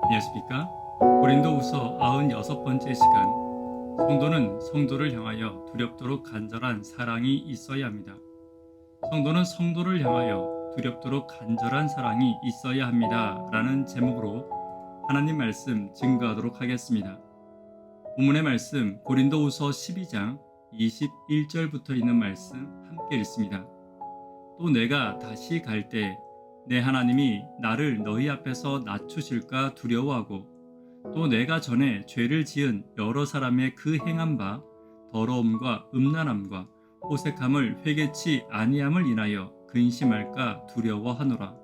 안녕하십니까? 고린도후서 96번째 시간. 성도는 성도를 향하여 두렵도록 간절한 사랑이 있어야 합니다. 성도는 성도를 향하여 두렵도록 간절한 사랑이 있어야 합니다. 라는 제목으로 하나님 말씀 증거하도록 하겠습니다. 본문의 말씀 고린도후서 12장 21절부터 있는 말씀 함께 읽습니다. 또 내가 다시 갈 때 내 하나님이 나를 너희 앞에서 낮추실까 두려워하고 또 내가 전에 죄를 지은 여러 사람의 그 행한 바 더러움과 음란함과 호색함을 회개치 아니함을 인하여 근심할까 두려워하노라.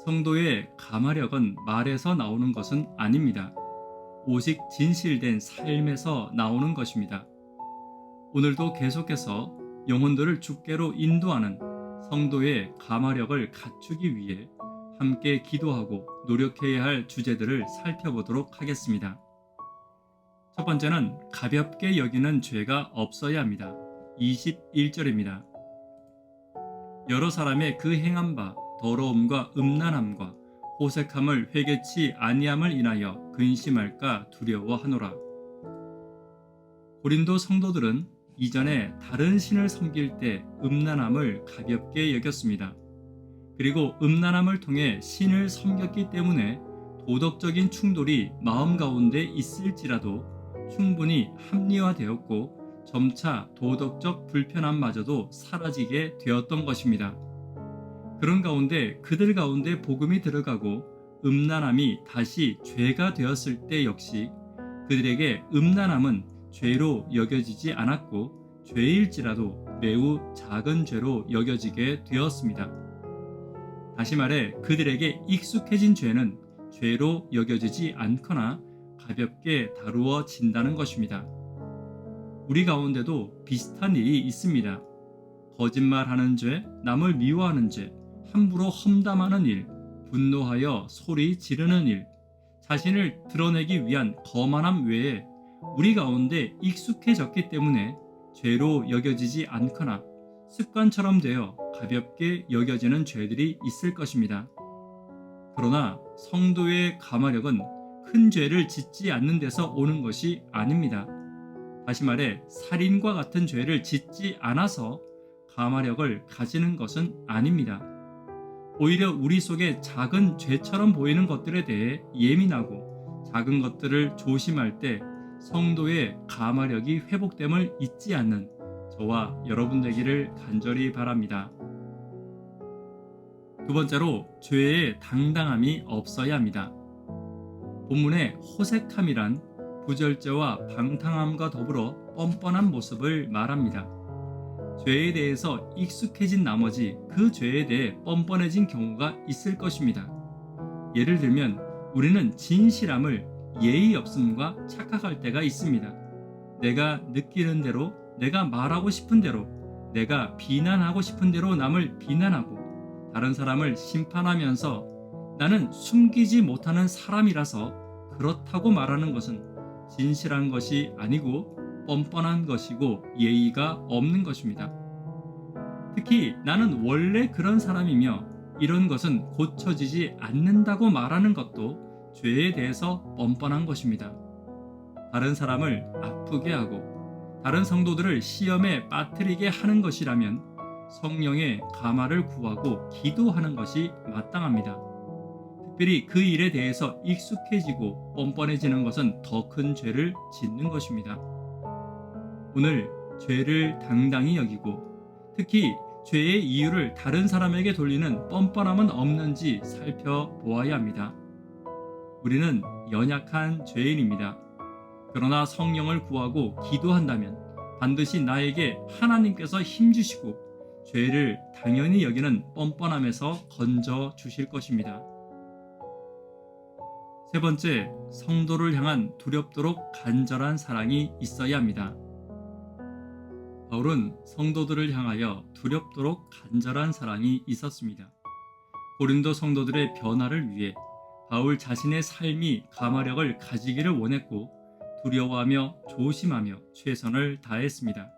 성도의 감화력은 말에서 나오는 것은 아닙니다. 오직 진실된 삶에서 나오는 것입니다. 오늘도 계속해서 영혼들을 주께로 인도하는 성도의 감화력을 갖추기 위해 함께 기도하고 노력해야 할 주제들을 살펴보도록 하겠습니다. 첫 번째는 가볍게 여기는 죄가 없어야 합니다. 21절입니다. 여러 사람의 그 행한 바 더러움과 음란함과 호색함을 회개치 아니함을 인하여 근심할까 두려워하노라. 고린도 성도들은 이전에 다른 신을 섬길 때 음란함을 가볍게 여겼습니다. 그리고 음란함을 통해 신을 섬겼기 때문에 도덕적인 충돌이 마음 가운데 있을지라도 충분히 합리화되었고 점차 도덕적 불편함마저도 사라지게 되었던 것입니다. 그런 가운데 그들 가운데 복음이 들어가고 음란함이 다시 죄가 되었을 때 역시 그들에게 음란함은 죄로 여겨지지 않았고 죄일지라도 매우 작은 죄로 여겨지게 되었습니다. 다시 말해 그들에게 익숙해진 죄는 죄로 여겨지지 않거나 가볍게 다루어진다는 것입니다. 우리 가운데도 비슷한 일이 있습니다. 거짓말하는 죄, 남을 미워하는 죄, 함부로 험담하는 일, 분노하여 소리 지르는 일, 자신을 드러내기 위한 거만함 외에 우리 가운데 익숙해졌기 때문에 죄로 여겨지지 않거나 습관처럼 되어 가볍게 여겨지는 죄들이 있을 것입니다. 그러나 성도의 감화력은 큰 죄를 짓지 않는 데서 오는 것이 아닙니다. 다시 말해 살인과 같은 죄를 짓지 않아서 감화력을 가지는 것은 아닙니다. 오히려 우리 속에 작은 죄처럼 보이는 것들에 대해 예민하고 작은 것들을 조심할 때 성도의 감화력이 회복됨을 잊지 않는 저와 여러분 되기를 간절히 바랍니다. 두 번째로 죄의 당당함이 없어야 합니다. 본문의 호색함이란 부절제와 방탕함과 더불어 뻔뻔한 모습을 말합니다. 죄에 대해서 익숙해진 나머지 그 죄에 대해 뻔뻔해진 경우가 있을 것입니다. 예를 들면 우리는 진실함을 예의 없음과 착각할 때가 있습니다. 내가 느끼는 대로, 내가 말하고 싶은 대로, 내가 비난하고 싶은 대로 남을 비난하고 다른 사람을 심판하면서 나는 숨기지 못하는 사람이라서 그렇다고 말하는 것은 진실한 것이 아니고 뻔뻔한 것이고 예의가 없는 것입니다. 특히 나는 원래 그런 사람이며 이런 것은 고쳐지지 않는다고 말하는 것도 죄에 대해서 뻔뻔한 것입니다. 다른 사람을 아프게 하고 다른 성도들을 시험에 빠뜨리게 하는 것이라면 성령의 감화를 구하고 기도하는 것이 마땅합니다. 특별히 그 일에 대해서 익숙해지고 뻔뻔해지는 것은 더 큰 죄를 짓는 것입니다. 오늘 죄를 당당히 여기고 특히 죄의 이유를 다른 사람에게 돌리는 뻔뻔함은 없는지 살펴보아야 합니다. 우리는 연약한 죄인입니다. 그러나 성령을 구하고 기도한다면 반드시 나에게 하나님께서 힘주시고 죄를 당연히 여기는 뻔뻔함에서 건져 주실 것입니다. 세 번째, 성도를 향한 두렵도록 간절한 사랑이 있어야 합니다. 바울은 성도들을 향하여 두렵도록 간절한 사랑이 있었습니다. 고린도 성도들의 변화를 위해 바울 자신의 삶이 감화력을 가지기를 원했고 두려워하며 조심하며 최선을 다했습니다.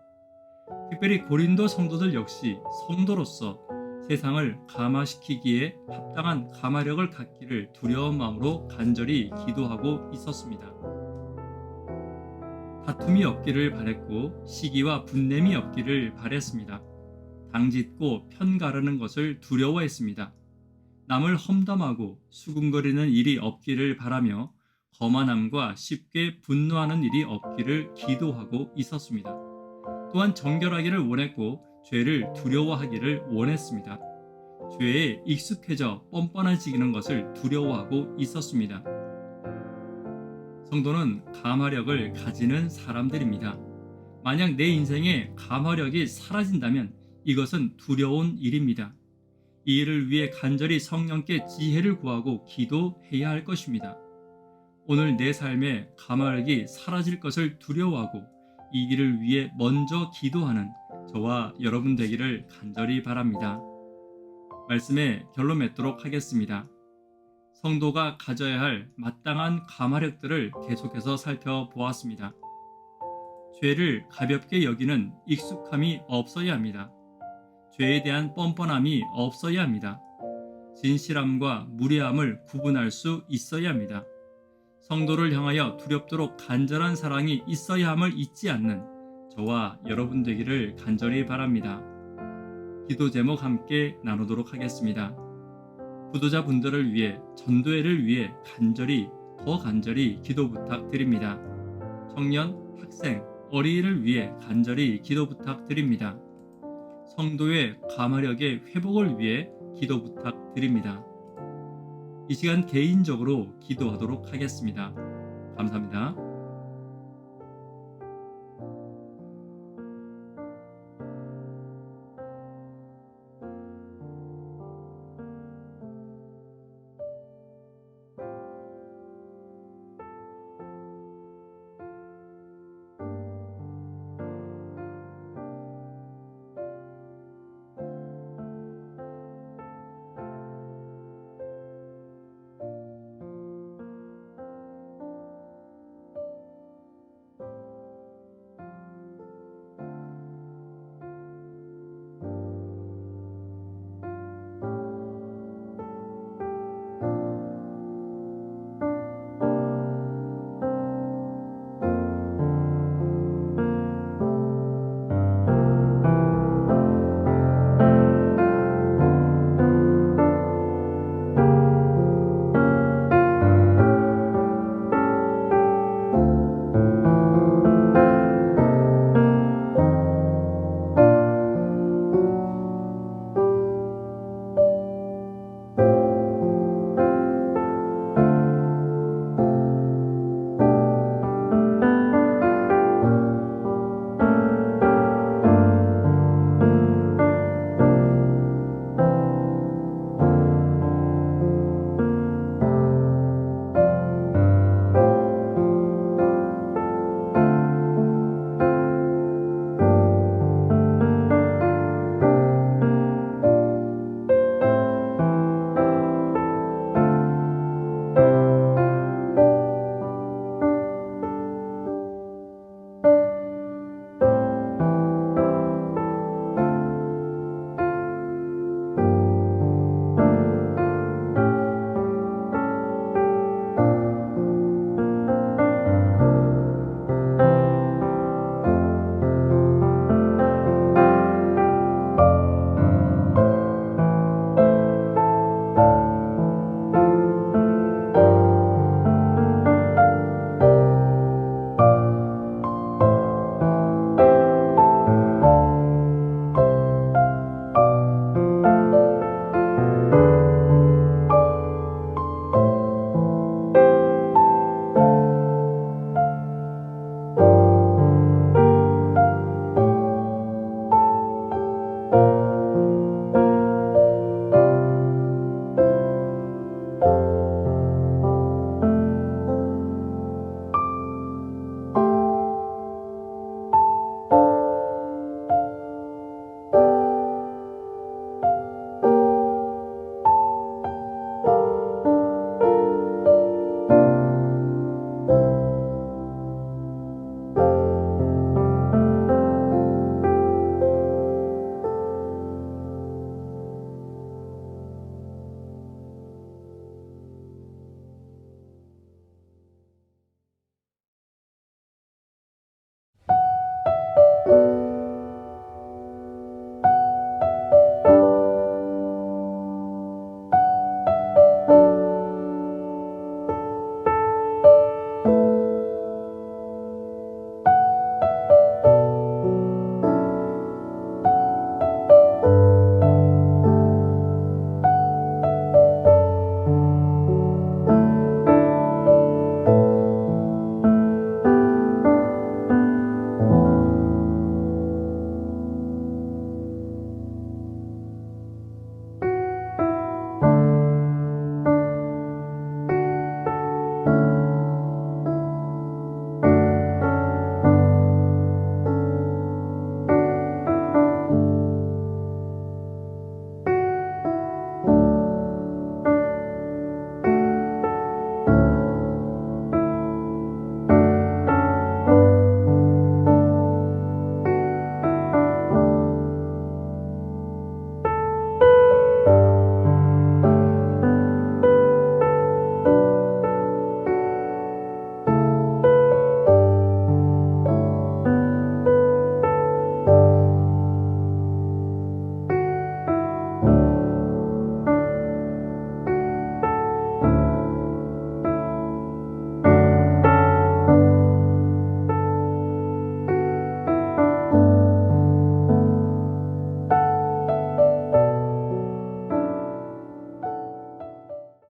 특별히 고린도 성도들 역시 성도로서 세상을 감화시키기에 합당한 감화력을 갖기를 두려운 마음으로 간절히 기도하고 있었습니다. 다툼이 없기를 바랬고 시기와 분냄이 없기를 바랬습니다. 당짓고 편가르는 것을 두려워했습니다. 남을 험담하고 수군거리는 일이 없기를 바라며 거만함과 쉽게 분노하는 일이 없기를 기도하고 있었습니다. 또한 정결하기를 원했고 죄를 두려워하기를 원했습니다. 죄에 익숙해져 뻔뻔해지는 것을 두려워하고 있었습니다. 성도는 감화력을 가지는 사람들입니다. 만약 내 인생에 감화력이 사라진다면 이것은 두려운 일입니다. 이 일을 위해 간절히 성령께 지혜를 구하고 기도해야 할 것입니다. 오늘 내 삶에 감화력이 사라질 것을 두려워하고 이 일을 위해 먼저 기도하는 저와 여러분 되기를 간절히 바랍니다. 말씀에 결론 맺도록 하겠습니다. 성도가 가져야 할 마땅한 감화력들을 계속해서 살펴보았습니다. 죄를 가볍게 여기는 익숙함이 없어야 합니다. 죄에 대한 뻔뻔함이 없어야 합니다. 진실함과 무례함을 구분할 수 있어야 합니다. 성도를 향하여 두렵도록 간절한 사랑이 있어야 함을 잊지 않는 저와 여러분 되기를 간절히 바랍니다. 기도 제목 함께 나누도록 하겠습니다. 부도자분들을 위해 전도회를 위해 더 간절히 기도 부탁드립니다. 청년, 학생, 어린이를 위해 간절히 기도 부탁드립니다. 성도의 감화력의 회복을 위해 기도 부탁드립니다. 이 시간 개인적으로 기도하도록 하겠습니다. 감사합니다.